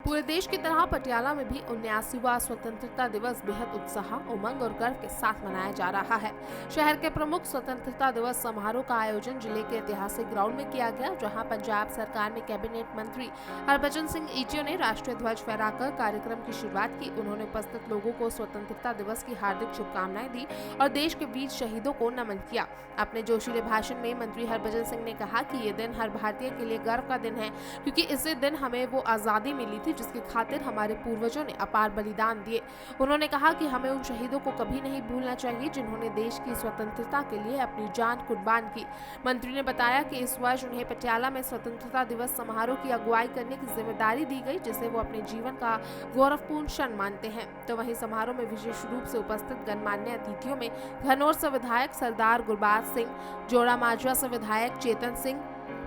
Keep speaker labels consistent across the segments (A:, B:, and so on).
A: पूरे देश की तरह पटियाला में भी 79वां स्वतंत्रता दिवस बेहद उत्साह, उमंग और गर्व के साथ मनाया जा रहा है। शहर के प्रमुख स्वतंत्रता दिवस समारोह का आयोजन जिले के ऐतिहासिक ग्राउंड में किया गया, जहां पंजाब सरकार में कैबिनेट मंत्री हरभजन सिंह ईटियो ने राष्ट्रीय ध्वज फहराकर कार्यक्रम की शुरुआत की। उन्होंने उपस्थित लोगों को स्वतंत्रता दिवस की हार्दिक शुभकामनाएं दी और देश के वीर शहीदों को नमन किया। अपने जोशीले भाषण में मंत्री हरभजन सिंह ने कहा कि ये दिन हर भारतीय के लिए गर्व का दिन है, क्योंकि इसी दिन हमें वो आजादी मिली थी जिसकी खातिर हमारे पूर्वजों ने अपार बलिदान दिए। उन्होंने कहा कि हमें उन शहीदों को कभी नहीं भूलना चाहिए जिन्होंने देश की स्वतंत्रता के लिए अपनी जान कुर्बान की। मंत्री ने बताया कि इस वर्ष उन्हें पटियाला में स्वतंत्रता दिवस समारोह की अगुवाई करने की जिम्मेदारी दी गई, जिसे वो अपने जीवन का गौरवपूर्ण क्षण मानते हैं। तो वहीं समारोह में विशेष रूप से उपस्थित गणमान्य अतिथियों में घनौर से विधायक सरदार गुरबाज सिंह, जोड़ा माजरा से विधायक चेतन सिंह,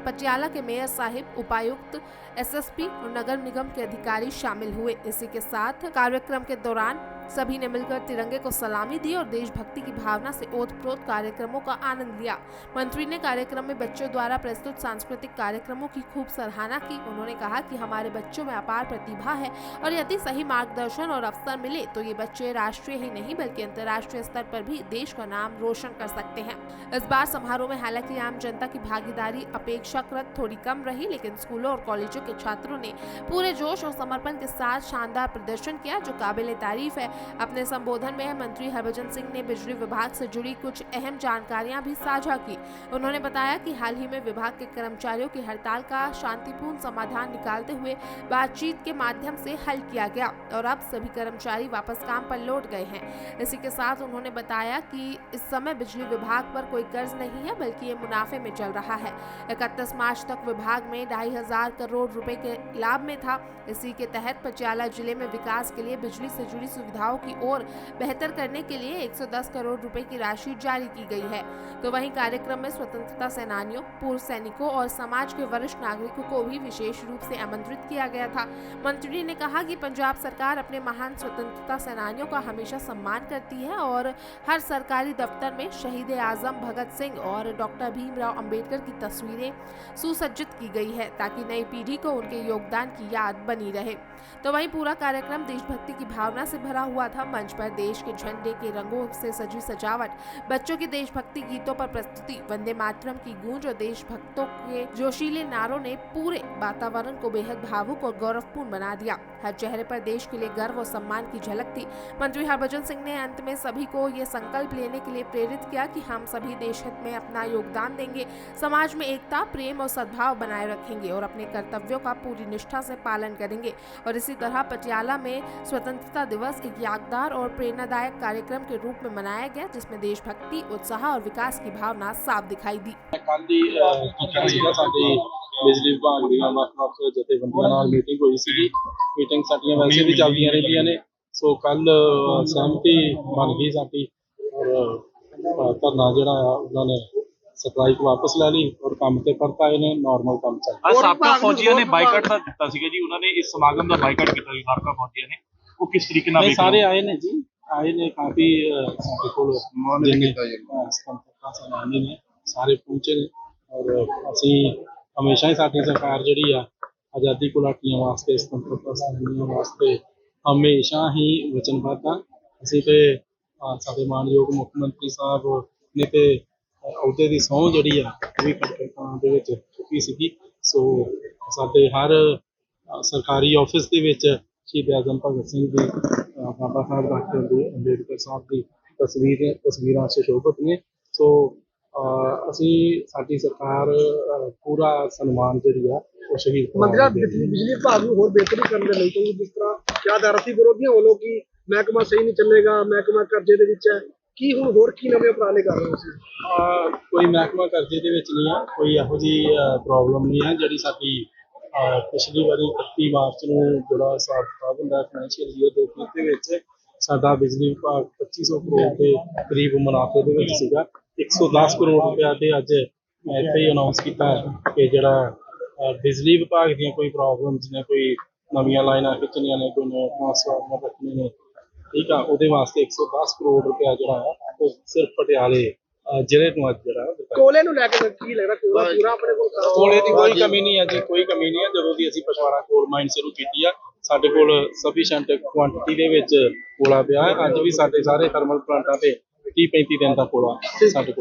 A: पटियाला के मेयर साहिब, उपायुक्त, एसएसपी और नगर निगम के अधिकारी शामिल हुए। इसी के साथ कार्यक्रम के दौरान सभी ने मिलकर तिरंगे को सलामी दी और देशभक्ति की भावना से ओतप्रोत कार्यक्रमों का आनंद लिया। मंत्री ने कार्यक्रम में बच्चों द्वारा प्रस्तुत सांस्कृतिक कार्यक्रमों की खूब सराहना की। उन्होंने कहा कि हमारे बच्चों में अपार प्रतिभा है और यदि सही मार्गदर्शन और अवसर मिले तो ये बच्चे राष्ट्रीय ही नहीं बल्कि अंतर्राष्ट्रीय स्तर पर भी देश का नाम रोशन कर सकते हैं। इस बार समारोह में हालांकि आम जनता की भागीदारी अपेक्षाकृत थोड़ी कम रही, लेकिन स्कूलों और कॉलेजों के छात्रों ने पूरे जोश और समर्पण के साथ शानदार प्रदर्शन किया, जो काबिले तारीफ है। अपने संबोधन में मंत्री हरभजन सिंह ने बिजली विभाग से जुड़ी कुछ अहम जानकारियां भी साझा की। उन्होंने बताया कि हाल ही में विभाग के कर्मचारियों की हड़ताल का शांतिपूर्ण समाधान निकालते हुए बातचीत के माध्यम से हल किया गया और अब सभी कर्मचारी वापस काम पर लौट गए हैं। इसी के साथ उन्होंने बताया कि इस समय बिजली विभाग पर कोई कर्ज नहीं है, बल्कि ये मुनाफे में चल रहा है। 31 मार्च तक विभाग में 2,500 करोड़ रुपए के लाभ में था। इसी के तहत पटियाला जिले में विकास के लिए बिजली से जुड़ी सुविधाओं की ओर बेहतर करने के लिए 110 करोड़ रुपए की राशि जारी की गई है। तो वहीं कार्यक्रम में स्वतंत्रता सेनानियों, पूर्व सैनिकों और समाज के वरिष्ठ नागरिकों को भी विशेष रूप से आमंत्रित किया गया था। मंत्री ने कहा कि पंजाब सरकार अपने महान स्वतंत्रता सेनानियों का हमेशा सम्मान करती है और हर सरकारी दफ्तर में शहीद आजम भगत सिंह और डॉक्टर भीमराव अंबेडकर की तस्वीरें सुसज्जित की गई है, ताकि नई पीढ़ी को उनके योगदान की याद बनी रहे। तो वहीं पूरा कार्यक्रम देशभक्ति की भावना से भरा हुआ था। मंच पर देश के झंडे के रंगों से सजी सजावट, बच्चों की देशभक्ति गीतों पर प्रस्तुति, वंदे मातरम की गूंज और देशभक्तों के जोशीले नारों ने पूरे वातावरण को बेहद भावुक और गौरवपूर्ण बना दिया। हर चेहरे पर देश के लिए गर्व और सम्मान की झलक थी। मंत्री हरभजन सिंह ने अंत में सभी को ये संकल्प लेने के लिए प्रेरित किया कि हम सभी देश हित में अपना योगदान देंगे, समाज में एकता, प्रेम और सद्भाव बनाए रखेंगे और अपने कर्तव्यों का पूरी निष्ठा से पालन करेंगे। और इसी तरह पटियाला में स्वतंत्रता दिवस एक यादगार और प्रेरणादायक कार्यक्रम के रूप में मनाया गया, जिसमें देशभक्ति, उत्साह और विकास की भावना साफ दिखाई दी।
B: बिजली विभाग ਦੀਆਂ ਵੱਖ-ਵੱਖ ਜਥੇਬੰਦੀਆਂ ਨਾਲ ਮੀਟਿੰਗ ਹੋਈ ਸੀ। ਮੀਟਿੰਗ ਸਾਡੀਆਂ ਵੈਸੇ ਵੀ ਚੱਲਦੀਆਂ ਰਹਿੰਦੀਆਂ ਨੇ। ਸੋ ਕੱਲ ਸਹਿਮਤੀ ਬਣ ਗਈ ਸਾਡੀ ਔਰ ਧਰਨਾ ਜਿਹੜਾ ਆ ਉਹਨਾਂ ਨੇ ਸਟ੍ਰਾਈਕ ਵਾਪਸ ਲੈ ਲਈ ਔਰ ਕੰਮ ਤੇ ਪਰਤ ਆਏ ਨੇ। ਨਾਰਮਲ ਕੰਮ ਚੱਲ ਰਿਹਾ।
C: ਸਾਬਕਾ ਫੌਜੀਆਂ ਨੇ ਬਾਈਕਾਟ ਦਾ ਦਿੱਤਾ ਸੀਗਾ ਜੀ, ਉਹਨਾਂ ਨੇ ਇਸ ਸਮਾਗਮ ਦਾ ਬਾਈਕਾਟ ਕੀਤਾ ਸੀ ਸਾਬਕਾ ਫੌਜੀਆਂ ਨੇ, ਉਹ ਕਿਸ ਤਰੀਕੇ ਨਾਲ ਵੇਖ
B: ਸਾਰੇ ਆਏ ਨੇ ਜੀ, ਆਏ ਨੇ ਕਾਫੀ ਸਾਡੇ ਕੋਲ ਜਿੰਨੇ स्वतंत्रता सेनानी ने ਸਾਰੇ ਪਹੁੰਚੇ ਨੇ ਔਰ ਅਸੀਂ हमेशा ही साडी सरकार जिहड़ी आ आज़ादी घुलाटियां वास्ते, स्वतंत्रता सेनानियों वास्ते हमेशा ही वचनबद्ध आ। असीं ते साडे मानयोग मुख मंत्री साहब ने ते अहुदे दी सौं जिहड़ी आ ओह भी खड़का दे विच चुकी सीगी। सो साडे हर सरकारी ऑफिस दे विच शहीद आज़म भगत सिंह दी, बाबा साहब डॉक्टर अंबेडकर साहब दी तस्वीरां सुशोभित ने। सो ਅਸੀਂ ਸਾਡੀ ਸਰਕਾਰ ਪੂਰਾ ਸਨਮਾਨ ਜਿਹੜੀ ਆ ਉਹ ਸ਼ਹੀਦ
D: ਬਿਜਲੀ ਵਿਭਾਗ ਨੂੰ ਹੋਰ ਬਿਹਤਰੀ ਕਰਨ ਦੇ ਲਈ, ਕਿਉਂਕਿ ਜਿਸ ਤਰ੍ਹਾਂ ਜ਼ਿਆਦਾ ਸੀ ਵਿਰੋਧੀਆਂ ਵੱਲੋਂ ਕਿ ਮਹਿਕਮਾ ਸਹੀ ਨਹੀਂ ਚੱਲੇਗਾ, ਮਹਿਕਮਾ ਕਰਜ਼ੇ ਦੇ ਵਿੱਚ ਹੈ, ਕੀ ਹੁਣ ਹੋਰ ਕੀ ਨਵੇਂ ਉਪਰਾਲੇ ਕਰ ਰਹੇ ਹੋ ਤੁਸੀਂ?
B: ਕੋਈ ਮਹਿਕਮਾ ਕਰਜ਼ੇ ਦੇ ਵਿੱਚ ਨਹੀਂ ਆ, ਕੋਈ ਇਹੋ ਜਿਹੀ ਪ੍ਰੋਬਲਮ ਨਹੀਂ ਆ। ਜਿਹੜੀ ਸਾਡੀ ਪਿਛਲੀ ਵਾਰੀ 31 ਮਾਰਚ ਨੂੰ ਜਿਹੜਾ ਹਿਸਾਬ ਕਿਤਾਬ ਹੁੰਦਾ ਫਾਈਨੈਂਸ਼ੀਅਲ ਈਅਰ ਦੇ ਵਿੱਚ ਸਾਡਾ ਬਿਜਲੀ ਵਿਭਾਗ 2500 ਕਰੋੜ ਦੇ ਕਰੀਬ ਮੁਨਾਫੇ ਦੇ ਵਿੱਚ ਸੀਗਾ। 110 ਕਰੋੜ ਰੁਪਇਆ ਤੇ ਅੱਜ ਮੈਂ ਇੱਥੇ ਹੀ ਅਨਾਉਂਸ ਕੀਤਾ ਕਿ ਜਿਹੜਾ ਬਿਜਲੀ ਵਿਭਾਗ ਦੀਆਂ ਕੋਈ ਪ੍ਰੋਬਲਮਸ ਨੇ, ਕੋਈ ਨਵੀਆਂ ਲਾਈਨਾਂ ਖਿੱਚਣੀਆਂ ਨੇ, ਕੋਈ ਨਵੇਂ ਟਰਾਂਸਫਾਰਮਰ ਰੱਖਣੇ ਨੇ, ਠੀਕ ਆ, ਉਹਦੇ ਵਾਸਤੇ 110 ਕਰੋੜ ਰੁਪਇਆ ਜਿਹੜਾ ਆ ਉਹ ਸਿਰਫ ਪਟਿਆਲੇ ਜ਼ਿਲ੍ਹੇ ਨੂੰ ਅੱਜ ਜਿਹੜਾ ਉਹ ਦਿੱਤਾ।
D: ਕੋਲੇ ਨੂੰ ਲੈ ਕੇ ਕੀ ਲੱਗਦਾ ਕੋਲਾ ਪੂਰਾ ਆਪਣੇ ਕੋਲ ਸਾਰਾ
B: ਕੋਲੇ ਦੀ ਕੋਈ ਕਮੀ ਨਹੀਂ ਹੈ ਜੀ, ਕੋਈ ਕਮੀ ਨਹੀਂ ਹੈ। ਜਦੋਂ ਦੀ ਅਸੀਂ ਪਛਵਾੜਾ ਕੋਲ ਮਾਈਨ ਸ਼ੁਰੂ ਕੀਤੀ ਆ, ਸਾਡੇ ਕੋਲ ਸਫੀਸ਼ੀਐਂਟ ਕੁਆਂਟੀਟੀ ਦੇ ਵਿੱਚ ਕੋਲਾ ਪਿਆ ਹੈ। ਅੱਜ ਵੀ ਸਾਡੇ ਸਾਰੇ ਥਰਮਲ ਪਲਾਂਟਾਂ ਤੇ 30-35 ਦਿਨ ਦਾ ਕੋਲਾ ਸਾਡੇ ਕੋਲ